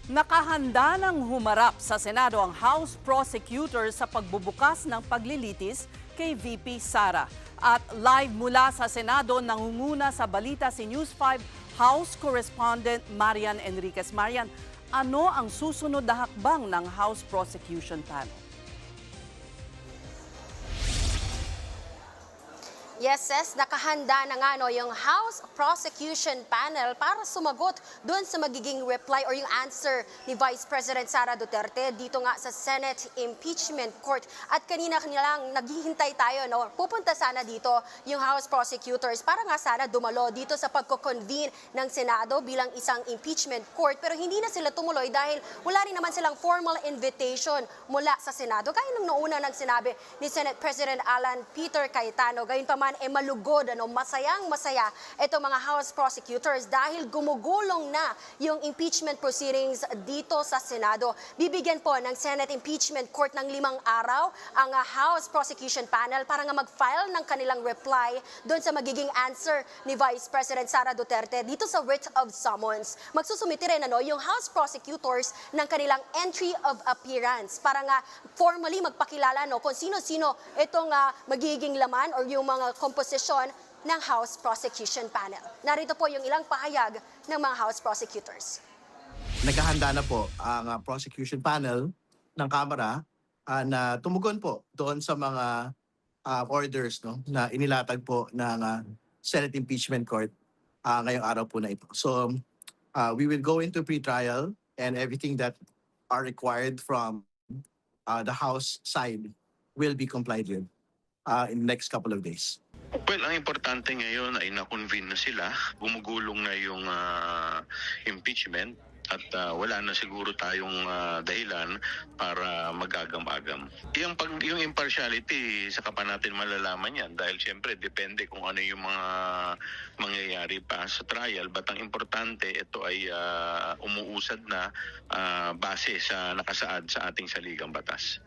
Nakahanda ng humarap sa Senado ang House Prosecutor sa pagbubukas ng paglilitis kay VP Sara. At live mula sa Senado, nangunguna sa balita si News 5 House Correspondent Marian Enriquez. Marian, ano ang susunod na hakbang ng House Prosecution Panel? Yes, nakahanda na nga yung House Prosecution Panel para sumagot doon sa magiging reply or yung answer ni Vice President Sara Duterte dito nga sa Senate Impeachment Court. At kanina lang naghihintay tayo, pupunta sana dito yung House Prosecutors para nga sana dumalo dito sa pagko-convene ng Senado bilang isang impeachment court. Pero hindi na sila tumuloy dahil wala rin naman silang formal invitation mula sa Senado. Gaya nung nauna nang sinabi ni Senate President Alan Peter Cayetano, gayon pa man malugod, masayang-masaya itong mga House Prosecutors dahil gumugulong na yung impeachment proceedings dito sa Senado. Bibigyan po ng Senate Impeachment Court ng 5 araw ang House Prosecution Panel para nga mag-file ng kanilang reply doon sa magiging answer ni Vice President Sara Duterte dito sa writ of summons. Magsusumiti rin yung House Prosecutors ng kanilang entry of appearance para nga formally magpakilala kung sino-sino itong magiging laman or yung mga komposisyon ng House Prosecution Panel. Narito po yung ilang pahayag ng mga House Prosecutors. Naghahanda na po ang prosecution panel ng Kamara na tumugon po doon sa mga orders na inilatag po ng Senate Impeachment Court ngayong araw po na ito. So we will go into pre-trial and everything that are required from the House side will be complied with in the next couple of days. Well, ang importante ngayon ay na-convene na sila, gumugulong na yung impeachment at wala na siguro tayong dahilan para magagam-agam. Yung impartiality, saka pa natin malalaman yan dahil siyempre depende kung ano yung mga mangyayari pa sa trial. But ang importante, ito ay umuusad na base sa nakasaad sa ating saligang batas.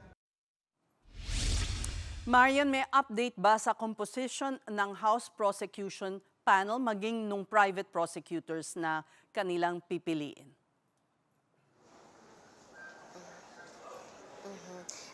Marian, may update ba sa composition ng House Prosecution Panel maging nung private prosecutors na kanilang pipiliin?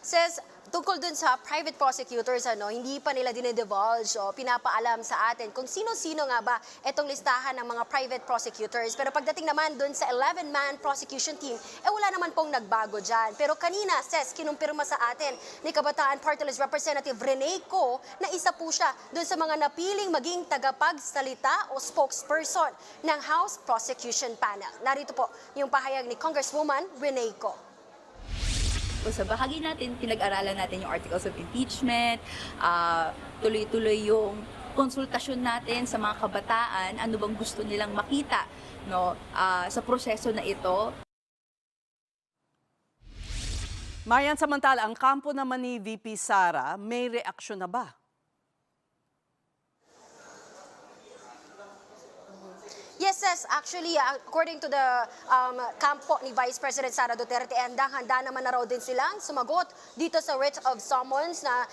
Says, tungkol dun sa private prosecutors, hindi pa nila dinidivulge o pinapaalam sa atin kung sino-sino nga ba itong listahan ng mga private prosecutors. Pero pagdating naman dun sa 11-man prosecution team, wala naman pong nagbago dyan. Pero kanina, kinumpirma sa atin ni Kabataan Party List Representative Rene Co na isa po siya dun sa mga napiling maging tagapagsalita o spokesperson ng House Prosecution Panel. Narito po yung pahayag ni Congresswoman Rene Co. Sa bahagi natin, pinag-aralan natin yung articles of impeachment, tuloy-tuloy yung konsultasyon natin sa mga kabataan, ano bang gusto nilang makita sa proseso na ito. Marian, samantala, ang kampo naman ni VP Sara, may reaksyon na ba? Yes, actually, according to the kampo ni Vice President Sara Duterte, handang-handa naman na raw din silang sumagot dito sa writ of summons na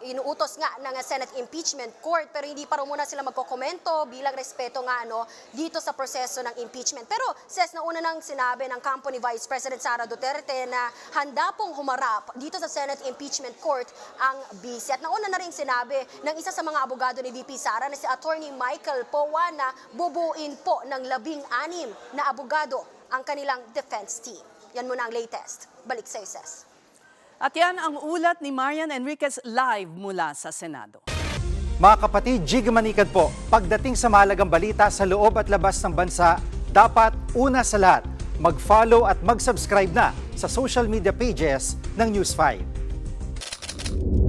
inuutos nga ng Senate Impeachment Court. Pero hindi pa raw muna sila magkokomento bilang respeto nga dito sa proseso ng impeachment. Pero nauna nang sinabi ng kampo ni Vice President Sara Duterte na handa pong humarap dito sa Senate Impeachment Court ang BC. At nauna na rin sinabi ng isa sa mga abogado ni VP Sara na si Attorney Michael Powa na bubuin po ng 16 na abogado ang kanilang defense team. Yan muna ang latest. Balik sa Ses. At yan ang ulat ni Marian Enriquez live mula sa Senado. Mga kapatid, Jig Manikad po. Pagdating sa mahalagang balita sa loob at labas ng bansa, dapat una sa lahat, mag-follow at mag-subscribe na sa social media pages ng News 5.